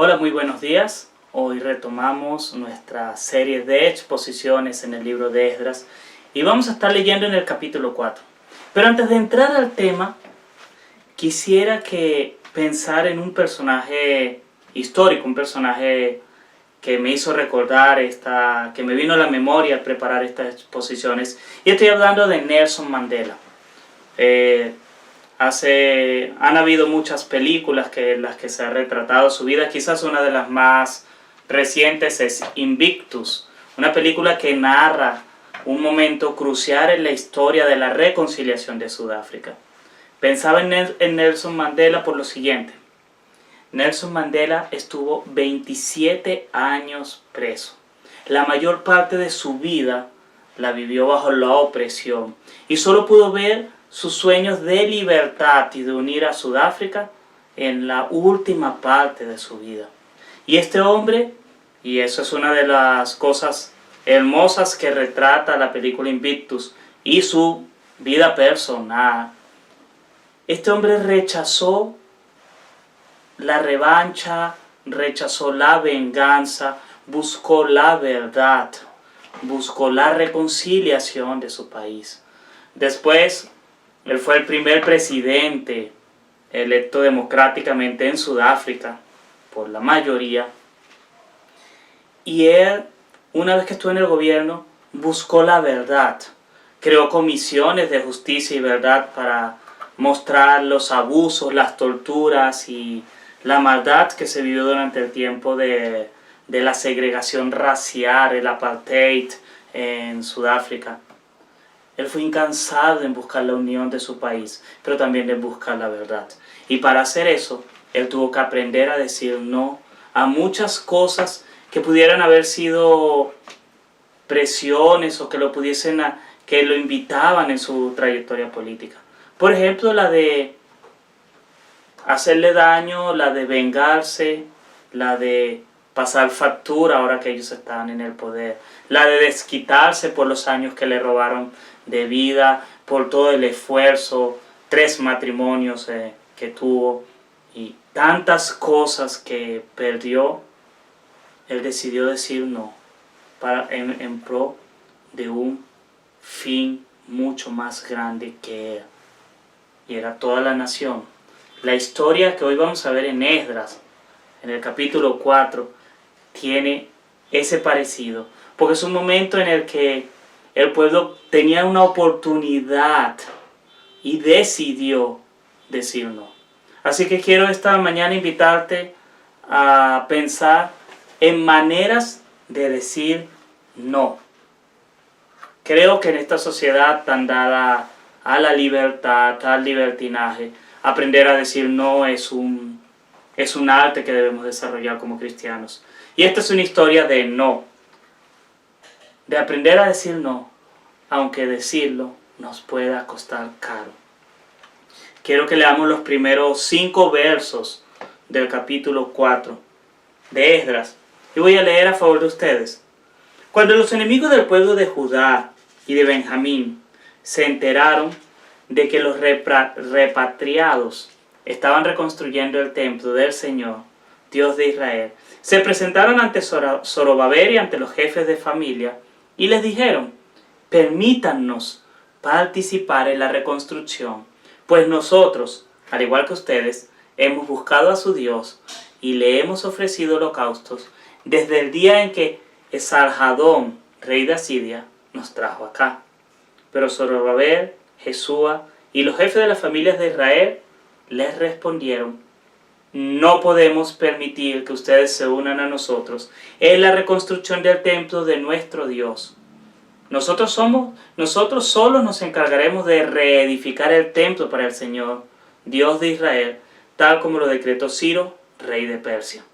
Hola, muy buenos días. Hoy retomamos nuestra serie de exposiciones en el libro de Esdras y vamos a estar leyendo en el capítulo 4. Pero antes de entrar al tema, quisiera que pensar en un personaje histórico, un personaje que me hizo recordar que me vino a la memoria al preparar estas exposiciones, y estoy hablando de Nelson Mandela. Han habido muchas películas en las que se ha retratado su vida. Quizás una de las más recientes es Invictus, una película que narra un momento crucial en la historia de la reconciliación de Sudáfrica. Pensaba en Nelson Mandela por lo siguiente. Nelson Mandela estuvo 27 años preso. La mayor parte de su vida la vivió bajo la opresión y solo pudo ver sus sueños de libertad y de unir a Sudáfrica en la última parte de su vida. Y este hombre, y eso es una de las cosas hermosas que retrata la película Invictus y su vida personal, este hombre rechazó la revancha, rechazó la venganza, buscó la verdad, buscó la reconciliación de su país. Después, él fue el primer presidente electo democráticamente en Sudáfrica, por la mayoría. Y él, una vez que estuvo en el gobierno, buscó la verdad. Creó comisiones de justicia y verdad para mostrar los abusos, las torturas y la maldad que se vivió durante el tiempo de la segregación racial, el apartheid en Sudáfrica. Él fue incansable en buscar la unión de su país, pero también en buscar la verdad. Y para hacer eso, él tuvo que aprender a decir no a muchas cosas que pudieran haber sido presiones o que que lo invitaban en su trayectoria política. Por ejemplo, la de hacerle daño, la de vengarse, la de pasar factura ahora que ellos están en el poder, la de desquitarse por los años que le robaron de vida, por todo el esfuerzo, 3 matrimonios que tuvo y tantas cosas que perdió. Él decidió decir no en pro de un fin mucho más grande que él, y era toda la nación. La historia que hoy vamos a ver en Esdras, en el capítulo 4, tiene ese parecido, porque es un momento en el que el pueblo tenía una oportunidad y decidió decir no. Así que quiero esta mañana invitarte a pensar en maneras de decir no. Creo que en esta sociedad tan dada a la libertad, al libertinaje, aprender a decir no es un arte que debemos desarrollar como cristianos. Y esta es una historia de no. De aprender a decir no, aunque decirlo nos pueda costar caro. Quiero que leamos los primeros 5 versos del capítulo 4 de Esdras. Y voy a leer a favor de ustedes. Cuando los enemigos del pueblo de Judá y de Benjamín se enteraron de que los repatriados estaban reconstruyendo el templo del Señor, Dios de Israel, se presentaron ante Zorobabel y ante los jefes de familia y les dijeron: permítannos participar en la reconstrucción, pues nosotros, al igual que ustedes, hemos buscado a su Dios y le hemos ofrecido holocaustos desde el día en que Esarhadón, rey de Asiria, nos trajo acá. Pero Zorobabel, Jesúa y los jefes de las familias de Israel les respondieron: no podemos permitir que ustedes se unan a nosotros en la reconstrucción del templo de nuestro Dios. Nosotros solo nos encargaremos de reedificar el templo para el Señor, Dios de Israel, tal como lo decretó Ciro, rey de Persia.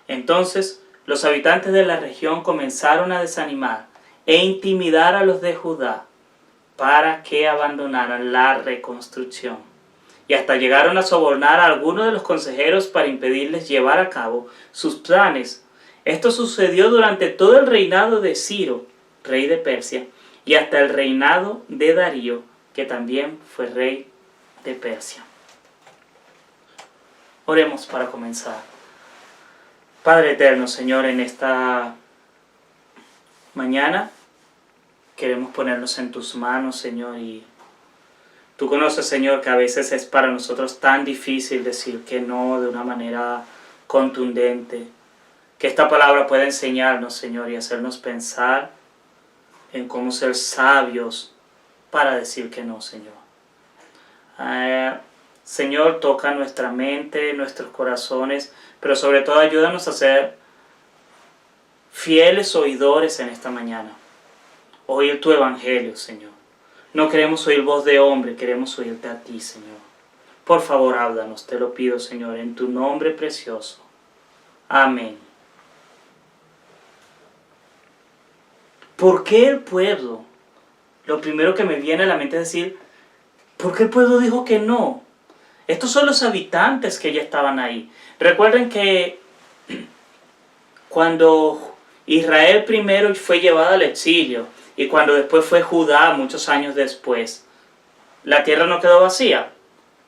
Entonces los habitantes de la región comenzaron a desanimar e intimidar a los de Judá para que abandonaran la reconstrucción. Y hasta llegaron a sobornar a algunos de los consejeros para impedirles llevar a cabo sus planes. Esto sucedió durante todo el reinado de Ciro, rey de Persia, y hasta el reinado de Darío, que también fue rey de Persia. Oremos para comenzar. Padre eterno, Señor, en esta mañana queremos ponernos en tus manos, Señor, y tú conoces, Señor, que a veces es para nosotros tan difícil decir que no de una manera contundente. Que esta palabra pueda enseñarnos, Señor, y hacernos pensar en cómo ser sabios para decir que no, Señor. Señor, toca nuestra mente, nuestros corazones, pero sobre todo ayúdanos a ser fieles oidores en esta mañana. Oír tu evangelio, Señor. No queremos oír voz de hombre, queremos oírte a ti, Señor. Por favor, háblanos, te lo pido, Señor, en tu nombre precioso. Amén. ¿Por qué el pueblo? Lo primero que me viene a la mente es decir, ¿por qué el pueblo dijo que no? Estos son los habitantes que ya estaban ahí. Recuerden que cuando Israel primero fue llevado al exilio y cuando después fue Judá muchos años después, la tierra no quedó vacía.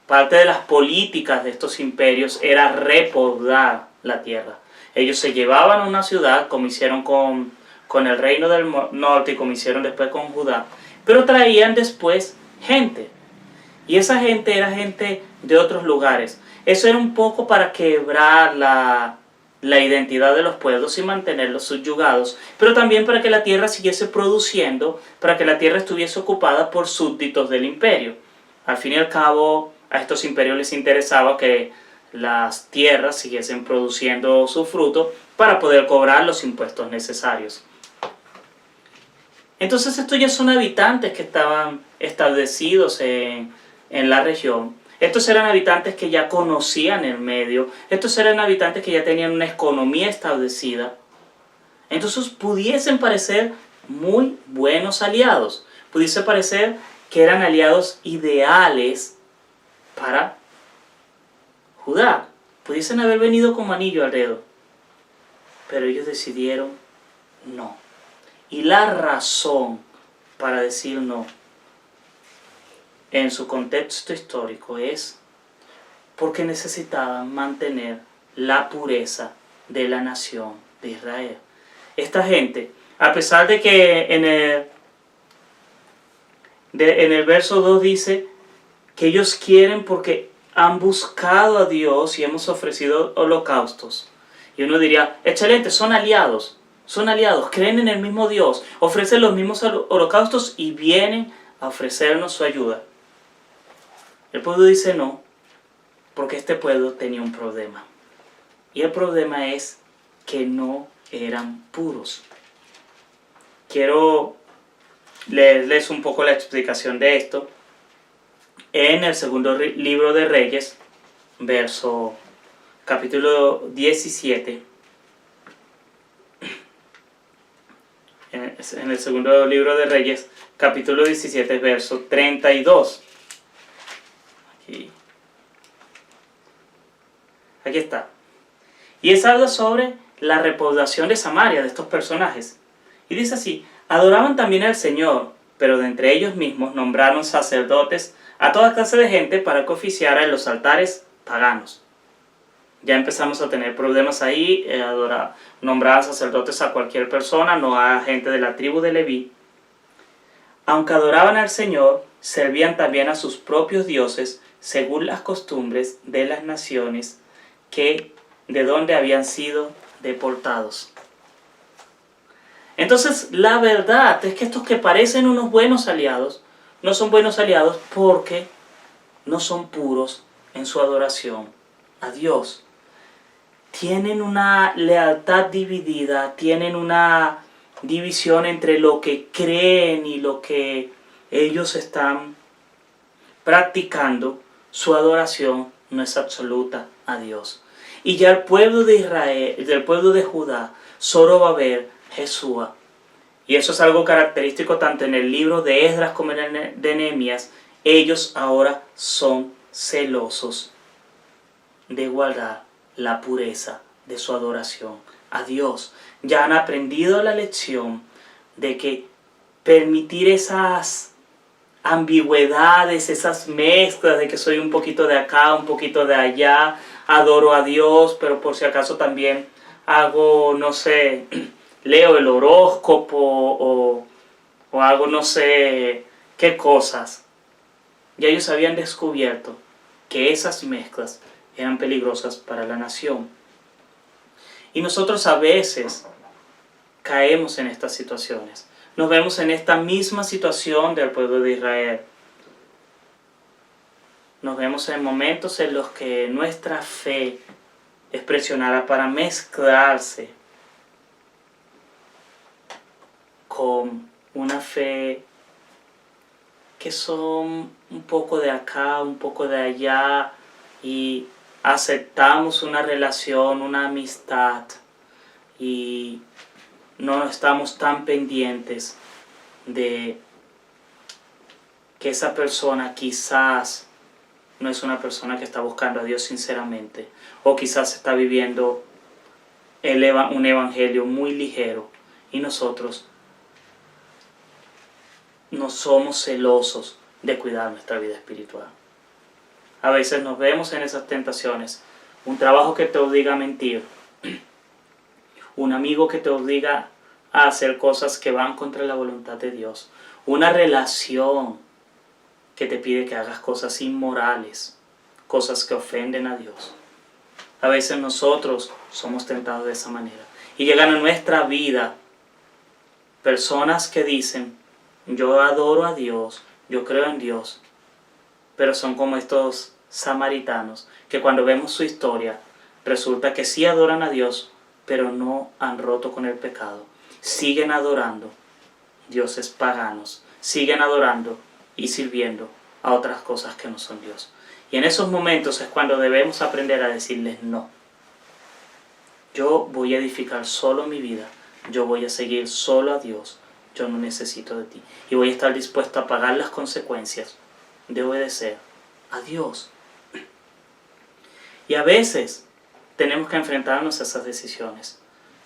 Parte de las políticas de estos imperios era repoblar la tierra. Ellos se llevaban a una ciudad, como hicieron con el reino del norte y como hicieron después con Judá, pero traían después gente. Y esa gente era gente de otros lugares. Eso era un poco para quebrar la identidad de los pueblos y mantenerlos subyugados, pero también para que la tierra siguiese produciendo, para que la tierra estuviese ocupada por súbditos del imperio. Al fin y al cabo, a estos imperios les interesaba que las tierras siguiesen produciendo su fruto para poder cobrar los impuestos necesarios. Entonces estos ya son habitantes que estaban establecidos en la región. Estos eran habitantes que ya conocían el medio. Estos eran habitantes que ya tenían una economía establecida. Entonces pudiesen parecer muy buenos aliados. Pudiese parecer que eran aliados ideales para Judá. Pudiesen haber venido como anillo al dedo. Pero ellos decidieron no. Y la razón para decir no en su contexto histórico es porque necesitaban mantener la pureza de la nación de Israel. Esta gente, a pesar de que en el verso 2 dice que ellos quieren porque han buscado a Dios y hemos ofrecido holocaustos. Y uno diría, excelente, son aliados, creen en el mismo Dios, ofrecen los mismos holocaustos y vienen a ofrecernos su ayuda. El pueblo dice no, porque este pueblo tenía un problema. Y el problema es que no eran puros. Quiero leerles un poco la explicación de esto. En el segundo libro de Reyes, capítulo 17. En el segundo libro de Reyes, capítulo 17, verso 32. Aquí está. Y es algo sobre la repoblación de Samaria de estos personajes. Y dice así, adoraban también al Señor, pero de entre ellos mismos nombraron sacerdotes a toda clase de gente para que oficiara en los altares paganos. Ya empezamos a tener problemas ahí, nombraban sacerdotes a cualquier persona, no a gente de la tribu de Leví. Aunque adoraban al Señor, servían también a sus propios dioses, según las costumbres de las naciones de donde habían sido deportados. Entonces, la verdad es que estos que parecen unos buenos aliados, no son buenos aliados porque no son puros en su adoración a Dios. Tienen una lealtad dividida, tienen una división entre lo que creen y lo que ellos están practicando. Su adoración no es absoluta a Dios. Y ya el pueblo de Israel, del pueblo de Judá, Zorobabel, Jesúa. Y eso es algo característico tanto en el libro de Esdras como en el de Nehemías. Ellos ahora son celosos de guardar la pureza de su adoración a Dios. Ya han aprendido la lección de que permitir esas ambigüedades, esas mezclas de que soy un poquito de acá, un poquito de allá, adoro a Dios, pero por si acaso también hago, no sé, leo el horóscopo o hago no sé qué cosas. Ya ellos habían descubierto que esas mezclas eran peligrosas para la nación. Y nosotros a veces caemos en estas situaciones. Nos vemos en esta misma situación del pueblo de Israel. Nos vemos en momentos en los que nuestra fe es presionada para mezclarse con una fe que son un poco de acá, un poco de allá, y aceptamos una relación, una amistad, y no estamos tan pendientes de que esa persona quizás no es una persona que está buscando a Dios sinceramente, o quizás está viviendo un evangelio muy ligero, y nosotros no somos celosos de cuidar nuestra vida espiritual. A veces nos vemos en esas tentaciones. Un trabajo que te obliga a mentir, un amigo que te obliga a hacer cosas que van contra la voluntad de Dios, una relación que te pide que hagas cosas inmorales, cosas que ofenden a Dios. A veces nosotros somos tentados de esa manera. Y llegan a nuestra vida personas que dicen: yo adoro a Dios, yo creo en Dios, pero son como estos samaritanos que cuando vemos su historia resulta que sí adoran a Dios, pero no han roto con el pecado. Siguen adorando dioses paganos, siguen adorando y sirviendo a otras cosas que no son Dios. Y en esos momentos es cuando debemos aprender a decirles no. Yo voy a edificar solo mi vida, yo voy a seguir solo a Dios, yo no necesito de ti. Y voy a estar dispuesto a pagar las consecuencias de obedecer a Dios. Y a veces tenemos que enfrentarnos a esas decisiones,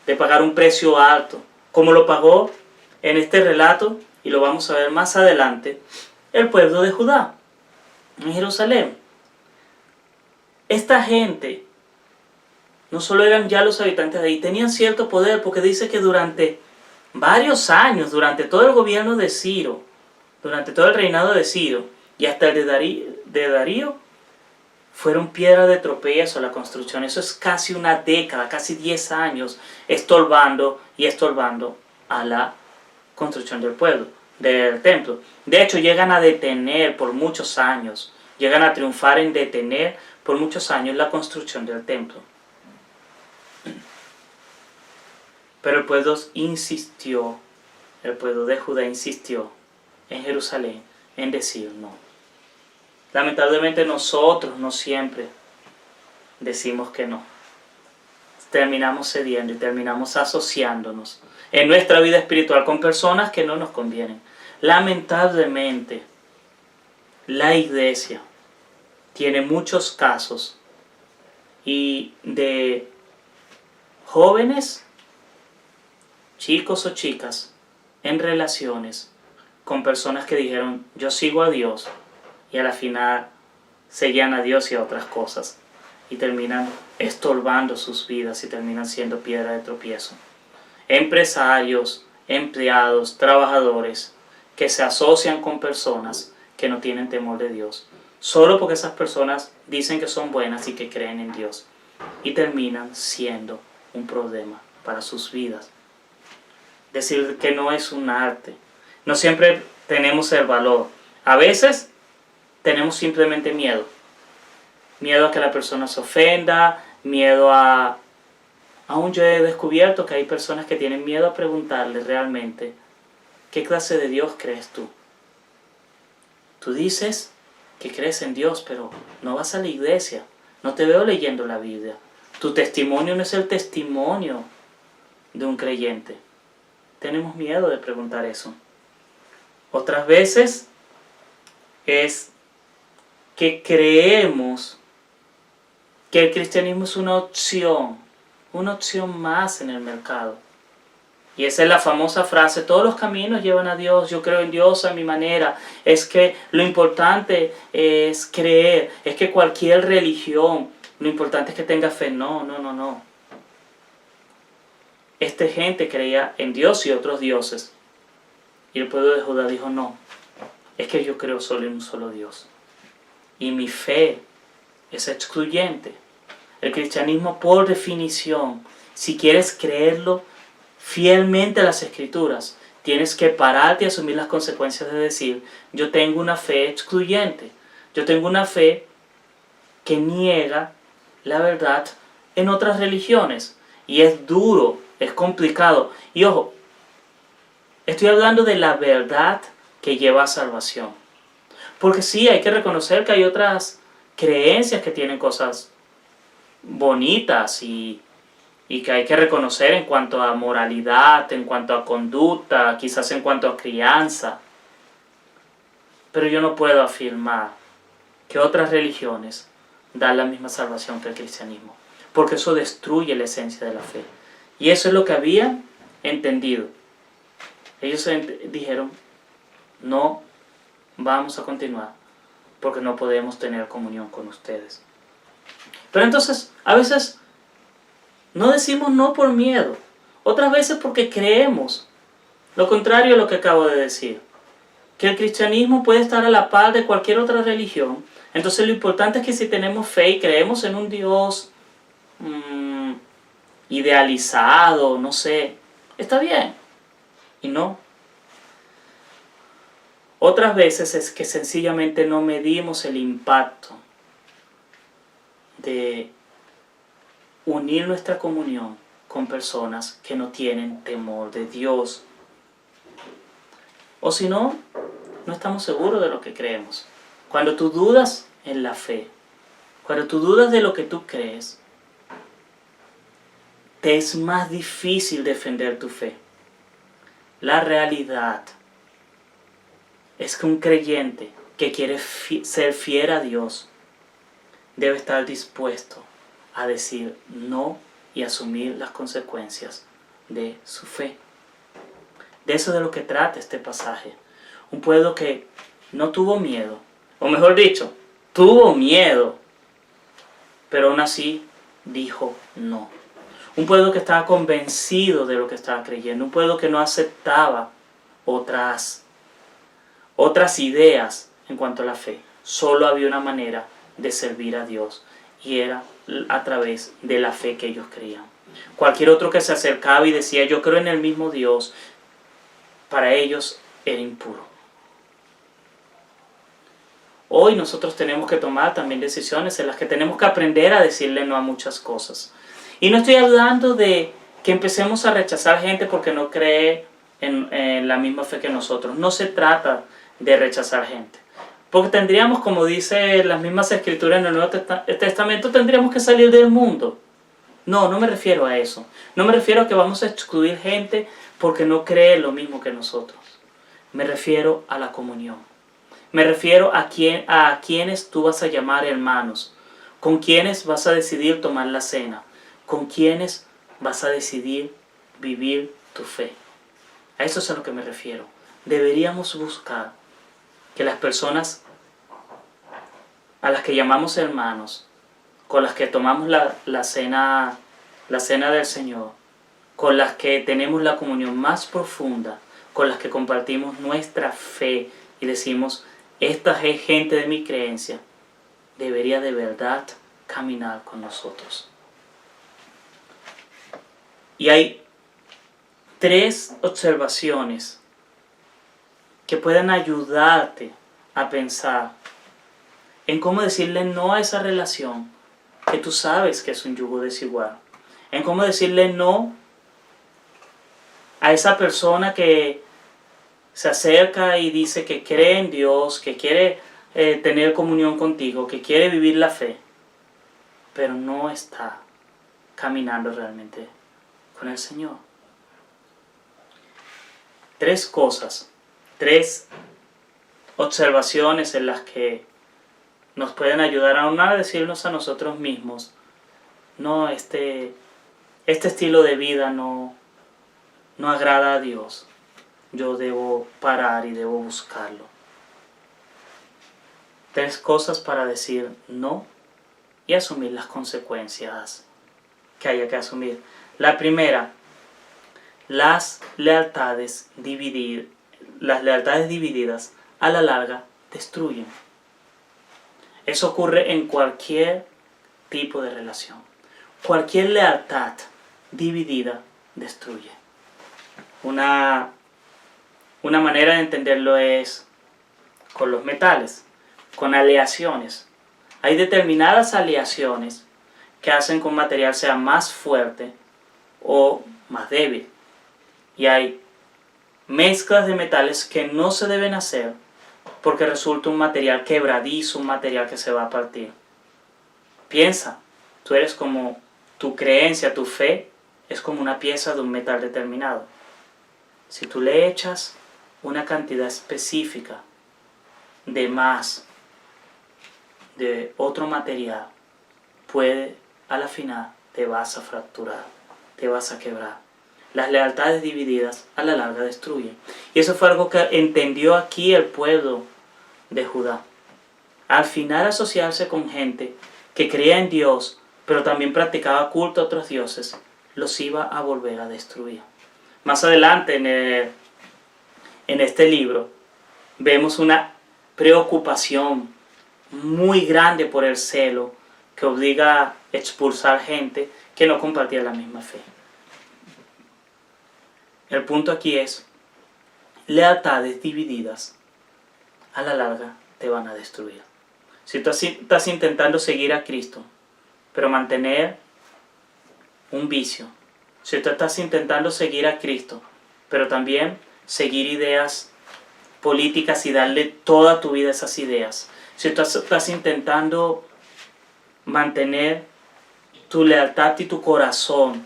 de pagar un precio alto, como lo pagó en este relato, y lo vamos a ver más adelante, el pueblo de Judá, en Jerusalén. Esta gente no solo eran ya los habitantes de ahí, tenían cierto poder, porque dice que durante varios años, durante todo el gobierno de Ciro, durante todo el reinado de Ciro y hasta el de Darío, fueron piedra de tropiezo la construcción. Eso es casi una década, casi 10 años, estorbando a la construcción del pueblo, del templo. De hecho, llegan a detener por muchos años, llegan a triunfar en detener por muchos años la construcción del templo. Pero el pueblo insistió, el pueblo de Judá insistió en Jerusalén en decir no. Lamentablemente nosotros no siempre decimos que no. Terminamos cediendo y terminamos asociándonos en nuestra vida espiritual con personas que no nos convienen. Lamentablemente, la iglesia tiene muchos casos y de jóvenes, chicos o chicas, en relaciones con personas que dijeron yo sigo a Dios, y a la final seguían a Dios y a otras cosas, y terminan estorbando sus vidas y terminan siendo piedra de tropiezo. Empresarios, empleados, trabajadores que se asocian con personas que no tienen temor de Dios, solo porque esas personas dicen que son buenas y que creen en Dios, y terminan siendo un problema para sus vidas. Decir que no es un arte. No siempre tenemos el valor. A veces tenemos simplemente miedo. Miedo a que la persona se ofenda, miedo a... Aún yo he descubierto que hay personas que tienen miedo a preguntarle realmente, ¿qué clase de Dios crees tú? Tú dices que crees en Dios, pero no vas a la iglesia. No te veo leyendo la Biblia. Tu testimonio no es el testimonio de un creyente. Tenemos miedo de preguntar eso. Otras veces es que creemos que el cristianismo es una opción más en el mercado. Y esa es la famosa frase, todos los caminos llevan a Dios, yo creo en Dios a mi manera. Es que lo importante es creer, es que cualquier religión Lo importante es que tenga fe. No, no, no, no. Esta gente creía en Dios y otros dioses. Y el pueblo de Judá dijo, no, es que yo creo solo en un solo Dios. Y mi fe es excluyente. El cristianismo, por definición, si quieres creerlo fielmente a las Escrituras, tienes que pararte y asumir las consecuencias de decir, yo tengo una fe excluyente. Yo tengo una fe que niega la verdad en otras religiones. Y es duro, es complicado. Y ojo, estoy hablando de la verdad que lleva a salvación. Porque sí, hay que reconocer que hay otras creencias que tienen cosas bonitas y que hay que reconocer en cuanto a moralidad, en cuanto a conducta, quizás en cuanto a crianza. Pero yo no puedo afirmar que otras religiones dan la misma salvación que el cristianismo, porque eso destruye la esencia de la fe. Y eso es lo que habían entendido. Ellos dijeron, no vamos a continuar, porque no podemos tener comunión con ustedes. Pero entonces, a veces no decimos no por miedo, otras veces porque creemos lo contrario a lo que acabo de decir, que el cristianismo puede estar a la par de cualquier otra religión. Entonces lo importante es que si tenemos fe y creemos en un Dios idealizado, no sé, está bien. Y no. Otras veces es que sencillamente no medimos el impacto de unir nuestra comunión con personas que no tienen temor de Dios. O si no, no estamos seguros de lo que creemos. Cuando tú dudas en la fe, cuando tú dudas de lo que tú crees, te es más difícil defender tu fe. La realidad es que un creyente que quiere ser fiel a Dios debe estar dispuesto a decir no y asumir las consecuencias de su fe. De eso es de lo que trata este pasaje. Un pueblo que no tuvo miedo, o mejor dicho, tuvo miedo, pero aún así dijo no. Un pueblo que estaba convencido de lo que estaba creyendo, un pueblo que no aceptaba otras ideas en cuanto a la fe. Solo había una manera de servir a Dios y era a través de la fe que ellos creían. Cualquier otro que se acercaba y decía yo creo en el mismo Dios, para ellos era impuro. Hoy nosotros tenemos que tomar también decisiones en las que tenemos que aprender a decirle no a muchas cosas. Y no estoy hablando de que empecemos a rechazar gente porque no cree en la misma fe que nosotros. No se trata de rechazar gente. Porque tendríamos, como dice las mismas escrituras en el Nuevo Testamento, tendríamos que salir del mundo. No, no me refiero a eso. No me refiero a que vamos a excluir gente porque no cree lo mismo que nosotros. Me refiero a la comunión. Me refiero a quienes tú vas a llamar hermanos, con quienes vas a decidir tomar la cena, con quienes vas a decidir vivir tu fe. A eso es a lo que me refiero. Deberíamos buscar que las personas a las que llamamos hermanos, con las que tomamos la cena del Señor, con las que tenemos la comunión más profunda, con las que compartimos nuestra fe y decimos, esta es gente de mi creencia, debería de verdad caminar con nosotros. Y hay 3 observaciones que pueden ayudarte a pensar en cómo decirle no a esa relación que tú sabes que es un yugo desigual. En cómo decirle no a esa persona que se acerca y dice que cree en Dios, que quiere tener comunión contigo, que quiere vivir la fe, pero no está caminando realmente con el Señor. 3 cosas, 3 observaciones en las que nos pueden ayudar a decirnos a nosotros mismos, no, este estilo de vida no agrada a Dios. Yo debo parar y debo buscarlo. 3 cosas para decir no y asumir las consecuencias que haya que asumir. La primera, las lealtades divididas a la larga destruyen. Eso ocurre en cualquier tipo de relación. Cualquier lealtad dividida destruye. Una manera de entenderlo es con los metales, con aleaciones. Hay determinadas aleaciones que hacen que un material sea más fuerte o más débil. Y hay mezclas de metales que no se deben hacer porque resulta un material quebradizo, un material que se va a partir. Piensa, tú eres como tu creencia, tu fe es como una pieza de un metal determinado. Si tú le echas una cantidad específica de más de otro material, a la final te vas a fracturar, te vas a quebrar. Las lealtades divididas a la larga destruyen. Y eso fue algo que entendió aquí el pueblo de Judá. Al final asociarse con gente que creía en Dios, pero también practicaba culto a otros dioses, los iba a volver a destruir. Más adelante en este libro vemos una preocupación muy grande por el celo que obliga a expulsar gente que no compartía la misma fe. El punto aquí es, lealtades divididas a la larga te van a destruir. Si tú estás intentando seguir a Cristo, pero mantener un vicio, si tú estás intentando seguir a Cristo, pero también seguir ideas políticas y darle toda tu vida a esas ideas, si tú estás intentando mantener tu lealtad y tu corazón,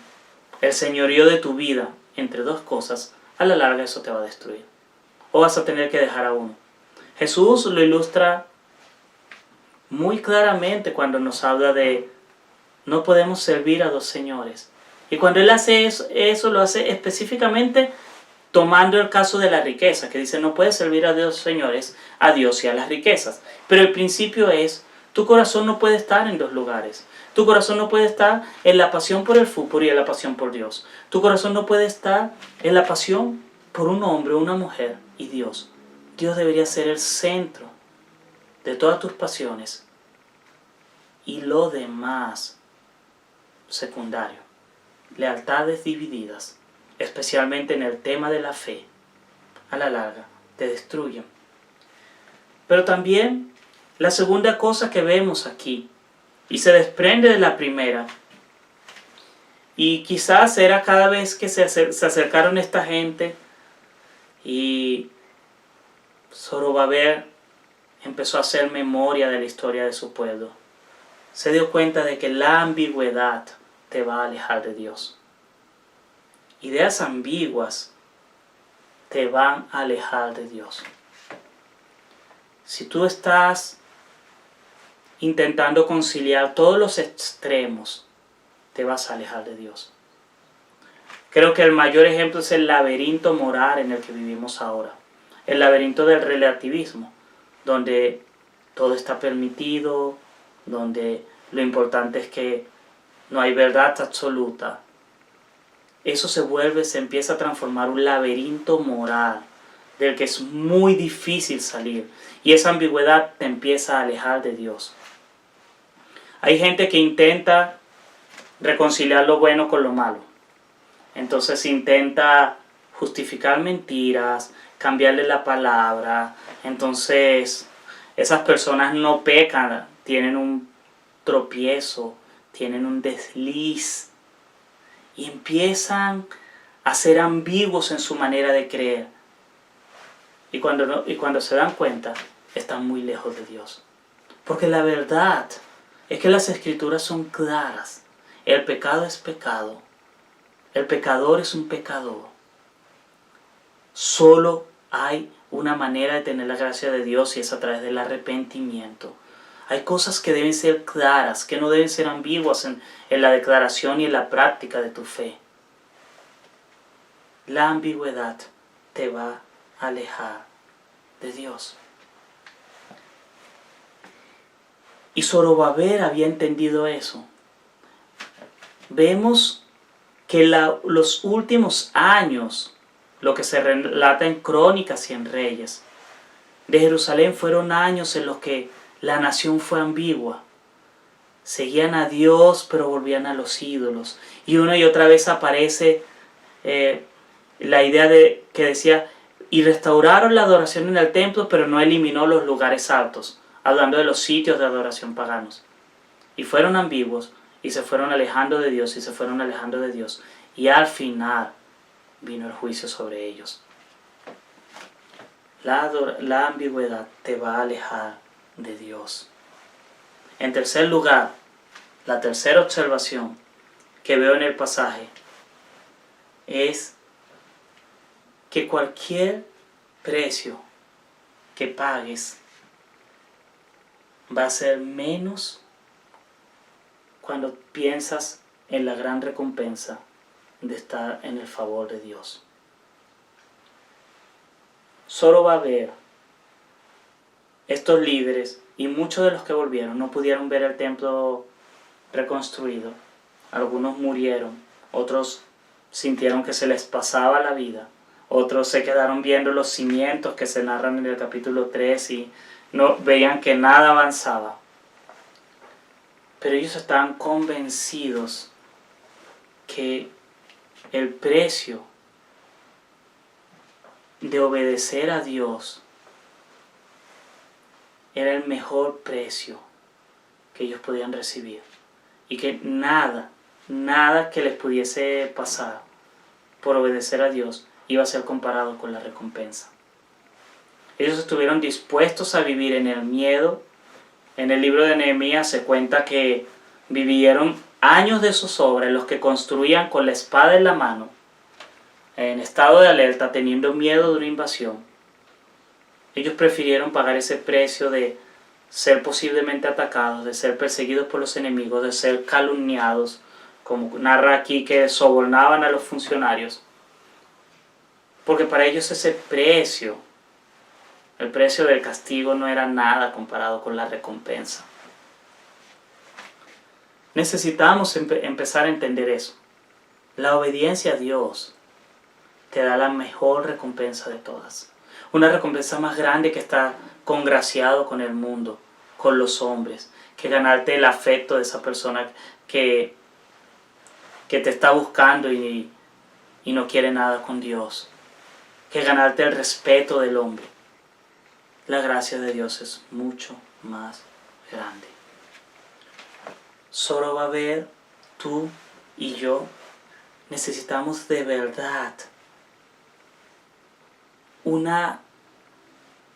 el señorío de tu vida, entre dos cosas, a la larga eso te va a destruir. O vas a tener que dejar a uno. Jesús lo ilustra muy claramente cuando nos habla de no podemos servir a dos señores. Y cuando Él hace eso lo hace específicamente tomando el caso de la riqueza, que dice no puedes servir a dos señores, a Dios y a las riquezas. Pero el principio es, tu corazón no puede estar en dos lugares. Tu corazón no puede estar en la pasión por el fútbol y en la pasión por Dios. Tu corazón no puede estar en la pasión por un hombre o una mujer y Dios. Dios debería ser el centro de todas tus pasiones y lo demás secundario. Lealtades divididas, especialmente en el tema de la fe, a la larga te destruyen. Pero también la segunda cosa que vemos aquí, y se desprende de la primera, y quizás era cada vez que se acercaron esta gente y Zorobabel empezó a hacer memoria de la historia de su pueblo, se dio cuenta de que la ambigüedad te va a alejar de Dios. Ideas ambiguas te van a alejar de Dios. Si tú estás intentando conciliar todos los extremos, te vas a alejar de Dios. Creo que el mayor ejemplo es el laberinto moral en el que vivimos ahora. El laberinto del relativismo, donde todo está permitido, donde lo importante es que no hay verdad absoluta. Eso se empieza a transformar un laberinto moral del que es muy difícil salir. Y esa ambigüedad te empieza a alejar de Dios. Hay gente que intenta reconciliar lo bueno con lo malo. Entonces intenta justificar mentiras, cambiarle la palabra. Entonces esas personas no pecan, tienen un tropiezo, tienen un desliz. Y empiezan a ser ambiguos en su manera de creer. Y cuando se dan cuenta, están muy lejos de Dios. Porque la verdad es que las escrituras son claras. El pecado es pecado. El pecador es un pecador. Solo hay una manera de tener la gracia de Dios y es a través del arrepentimiento. Hay cosas que deben ser claras, que no deben ser ambiguas en la declaración y en la práctica de tu fe. La ambigüedad te va a alejar de Dios. Y Zorobabel había entendido eso. Vemos que los últimos años, lo que se relata en Crónicas y en Reyes, de Jerusalén fueron años en los que la nación fue ambigua. Seguían a Dios, pero volvían a los ídolos. Y una y otra vez aparece la idea de que decía, y restauraron la adoración en el templo, pero no eliminó los lugares altos, hablando de los sitios de adoración paganos. Y fueron ambiguos, y se fueron alejando de Dios, y se fueron alejando de Dios. Y al final vino el juicio sobre ellos. La ambigüedad te va a alejar de Dios. En tercer lugar, la tercera observación que veo en el pasaje es que cualquier precio que pagues va a ser menos cuando piensas en la gran recompensa de estar en el favor de Dios. Zorobabel, estos líderes y muchos de los que volvieron no pudieron ver el templo reconstruido. Algunos murieron, otros sintieron que se les pasaba la vida, otros se quedaron viendo los cimientos que se narran en el capítulo 3 y no veían que nada avanzaba. Pero ellos estaban convencidos que el precio de obedecer a Dios era el mejor precio que ellos podían recibir y que nada que les pudiese pasar por obedecer a Dios iba a ser comparado con la recompensa. Ellos estuvieron dispuestos a vivir en el miedo. En el libro de Nehemías se cuenta que vivieron años de zozobra en los que construían con la espada en la mano, en estado de alerta, teniendo miedo de una invasión. Ellos prefirieron pagar ese precio de ser posiblemente atacados, de ser perseguidos por los enemigos, de ser calumniados, como narra aquí que sobornaban a los funcionarios. Porque para ellos ese precio, el precio del castigo, no era nada comparado con la recompensa. Necesitamos empezar a entender eso. La obediencia a Dios te da la mejor recompensa de todas. Una recompensa más grande que estar congraciado con el mundo, con los hombres, que ganarte el afecto de esa persona que te está buscando y no quiere nada con Dios, que ganarte el respeto del hombre. La gracia de Dios es mucho más grande. Zorobabel, tú y yo necesitamos de verdad una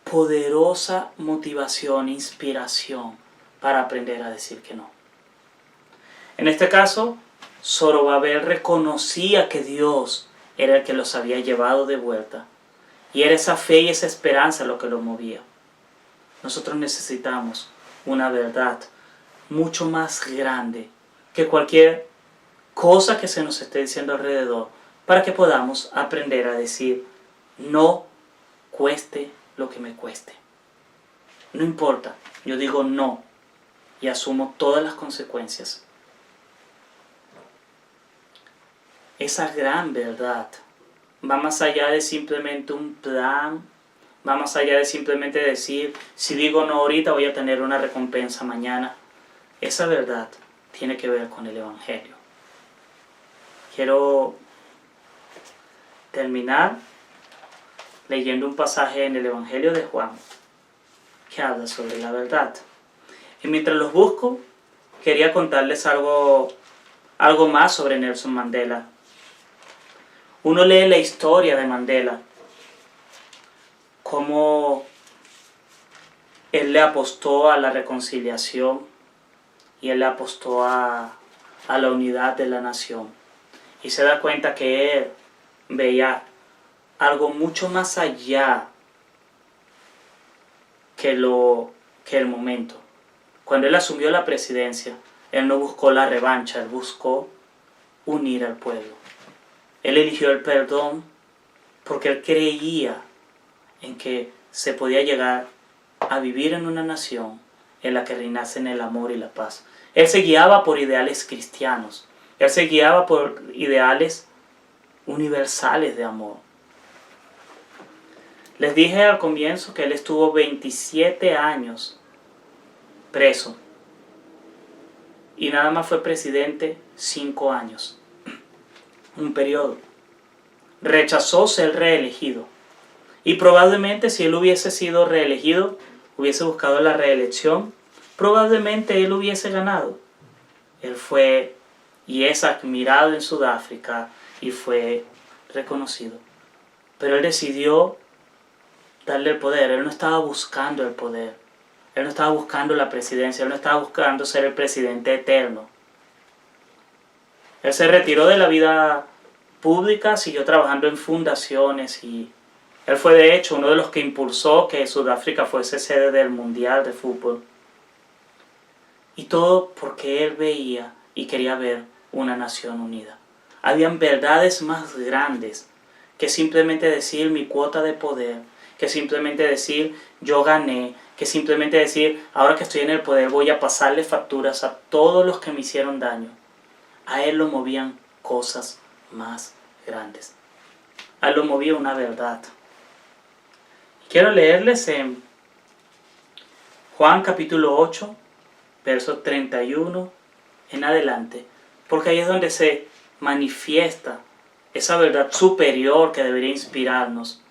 poderosa motivación, inspiración para aprender a decir que no. En este caso, Zorobabel reconocía que Dios era el que los había llevado de vuelta y era esa fe y esa esperanza lo que lo movía. Nosotros necesitamos una verdad mucho más grande que cualquier cosa que se nos esté diciendo alrededor para que podamos aprender a decir no, cueste lo que me cueste. No importa, yo digo no y asumo todas las consecuencias. Esa gran verdad va más allá de simplemente un plan, va más allá de simplemente decir, si digo no ahorita voy a tener una recompensa mañana. Esa verdad tiene que ver con el Evangelio. Quiero terminar leyendo un pasaje en el Evangelio de Juan que habla sobre la verdad. Y mientras los busco, quería contarles algo más sobre Nelson Mandela. Uno lee la historia de Mandela, cómo él le apostó a la reconciliación y él le apostó a la unidad de la nación. Y se da cuenta que él veía algo mucho más allá que el momento. Cuando él asumió la presidencia, él no buscó la revancha, él buscó unir al pueblo. Él eligió el perdón porque él creía en que se podía llegar a vivir en una nación en la que reinasen el amor y la paz. Él se guiaba por ideales cristianos. Él se guiaba por ideales universales de amor. Les dije al comienzo que él estuvo 27 años preso y nada más fue presidente 5 años. Un periodo. Rechazó ser reelegido. Y probablemente si él hubiese sido reelegido, hubiese buscado la reelección, probablemente él hubiese ganado. Él fue y es admirado en Sudáfrica y fue reconocido. Pero él decidió darle el poder. Él no estaba buscando el poder. Él no estaba buscando la presidencia. Él no estaba buscando ser el presidente eterno. Él se retiró de la vida pública, siguió trabajando en fundaciones y él fue de hecho uno de los que impulsó que Sudáfrica fuese sede del Mundial de Fútbol. Y todo porque él veía y quería ver una nación unida. Habían verdades más grandes que simplemente decir mi cuota de poder, que simplemente decir yo gané, que simplemente decir ahora que estoy en el poder voy a pasarle facturas a todos los que me hicieron daño. A él lo movían cosas más grandes. A él lo movía una verdad. Quiero leerles en Juan capítulo 8, versos 31 en adelante, porque ahí es donde se manifiesta esa verdad superior que debería inspirarnos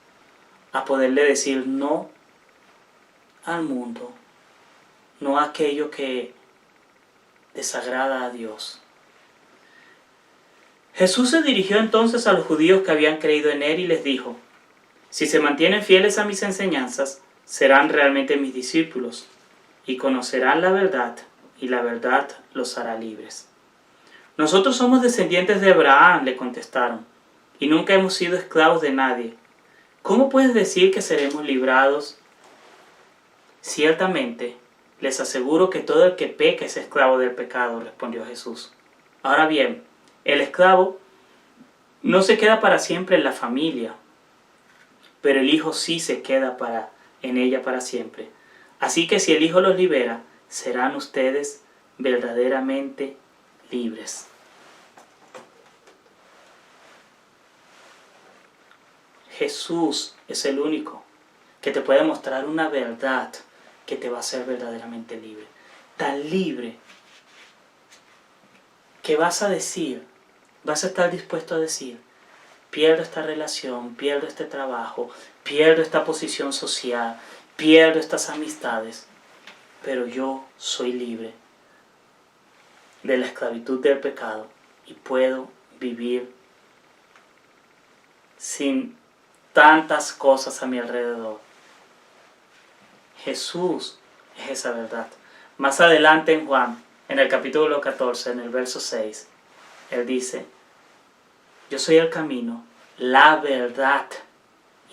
a poderle decir no al mundo, no a aquello que desagrada a Dios. Jesús se dirigió entonces a los judíos que habían creído en él y les dijo: si se mantienen fieles a mis enseñanzas, serán realmente mis discípulos y conocerán la verdad, y la verdad los hará libres. Nosotros somos descendientes de Abraham, le contestaron, y nunca hemos sido esclavos de nadie. ¿Cómo puedes decir que seremos librados? Ciertamente, les aseguro que todo el que peca es esclavo del pecado, respondió Jesús. Ahora bien, el esclavo no se queda para siempre en la familia, pero el Hijo sí se queda en ella para siempre. Así que si el Hijo los libera, serán ustedes verdaderamente libres. Jesús es el único que te puede mostrar una verdad que te va a hacer verdaderamente libre. Tan libre que vas a estar dispuesto a decir: pierdo esta relación, pierdo este trabajo, pierdo esta posición social, pierdo estas amistades, pero yo soy libre de la esclavitud del pecado y puedo vivir sin tantas cosas a mi alrededor. Jesús es esa verdad. Más adelante en Juan, en el capítulo 14, en el verso 6, él dice: yo soy el camino, la verdad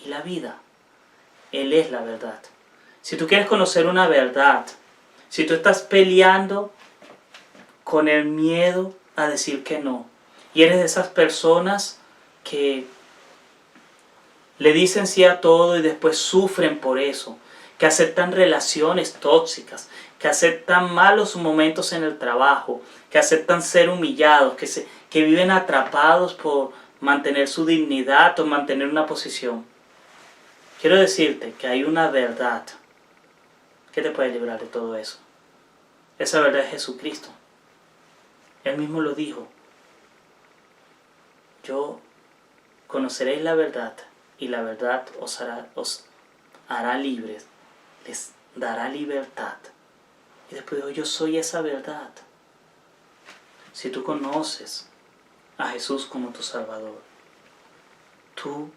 y la vida. Él es la verdad. Si tú quieres conocer una verdad, si tú estás peleando con el miedo a decir que no, y eres de esas personas que le dicen sí a todo y después sufren por eso, que aceptan relaciones tóxicas, que aceptan malos momentos en el trabajo, que aceptan ser humillados, que viven atrapados por mantener su dignidad o mantener una posición. Quiero decirte que hay una verdad que te puede librar de todo eso. Esa verdad es Jesucristo. Él mismo lo dijo: yo conoceréis la verdad y la verdad os hará libres, les dará libertad. Y después dijo: yo soy esa verdad. Si tú conoces a Jesús como tu Salvador, tú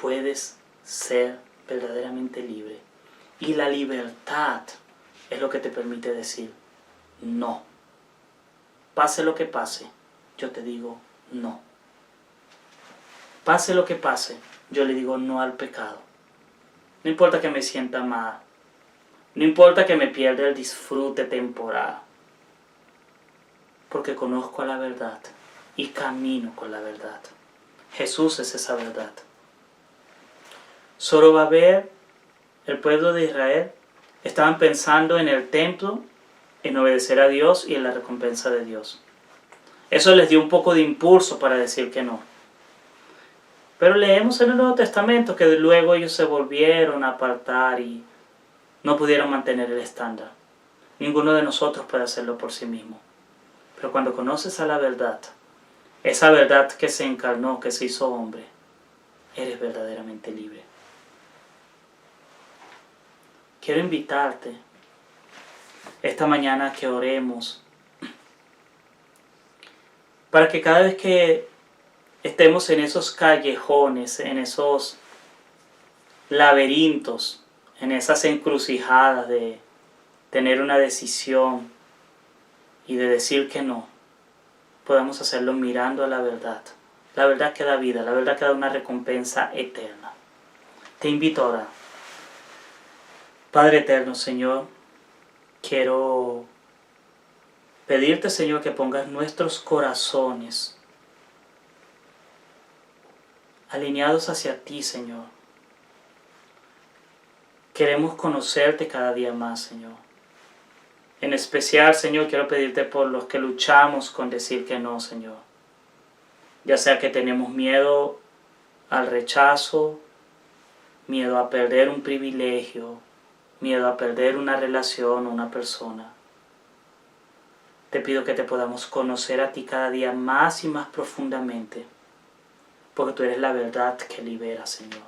puedes ser verdaderamente libre. Y la libertad es lo que te permite decir no. Pase lo que pase, yo te digo no. Pase lo que pase, yo le digo no al pecado. No importa que me sienta mal. No importa que me pierda el disfrute temporal. Porque conozco a la verdad y camino con la verdad. Jesús es esa verdad. Zorobabel, el pueblo de Israel, estaban pensando en el templo, en obedecer a Dios y en la recompensa de Dios. Eso les dio un poco de impulso para decir que no. Pero leemos en el Nuevo Testamento que luego ellos se volvieron a apartar y no pudieron mantener el estándar. Ninguno de nosotros puede hacerlo por sí mismo. Pero cuando conoces a la verdad, esa verdad que se encarnó, que se hizo hombre, eres verdaderamente libre. Quiero invitarte esta mañana a que oremos para que cada vez que estemos en esos callejones, en esos laberintos, en esas encrucijadas de tener una decisión y de decir que no, podamos hacerlo mirando a la verdad que da vida, la verdad que da una recompensa eterna. Te invito a orar. Padre eterno, Señor, quiero pedirte, Señor, que pongas nuestros corazones alineados hacia ti, Señor. Queremos conocerte cada día más, Señor. En especial, Señor, quiero pedirte por los que luchamos con decir que no, Señor. Ya sea que tenemos miedo al rechazo, miedo a perder un privilegio, miedo a perder una relación o una persona. Te pido que te podamos conocer a ti cada día más y más profundamente, porque tú eres la verdad que libera, Señor.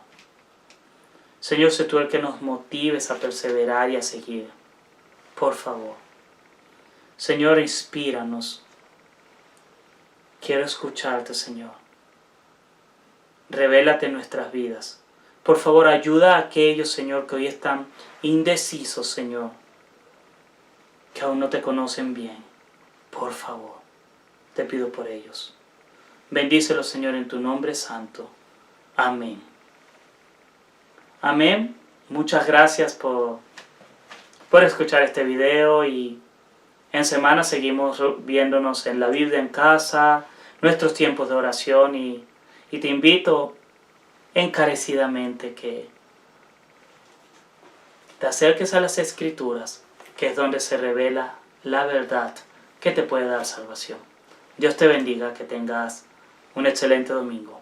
Señor, sé tú el que nos motives a perseverar y a seguir. Por favor. Señor, inspíranos. Quiero escucharte, Señor. Revélate en nuestras vidas. Por favor, ayuda a aquellos, Señor, que hoy están indecisos, Señor, que aún no te conocen bien. Por favor, te pido por ellos. Bendícelos, Señor, en tu nombre santo. Amén. Amén. Muchas gracias por escuchar este video y en semana seguimos viéndonos en la Biblia en casa, nuestros tiempos de oración y te invito encarecidamente que te acerques a las Escrituras, que es donde se revela la verdad que te puede dar salvación. Dios te bendiga, que tengas un excelente domingo.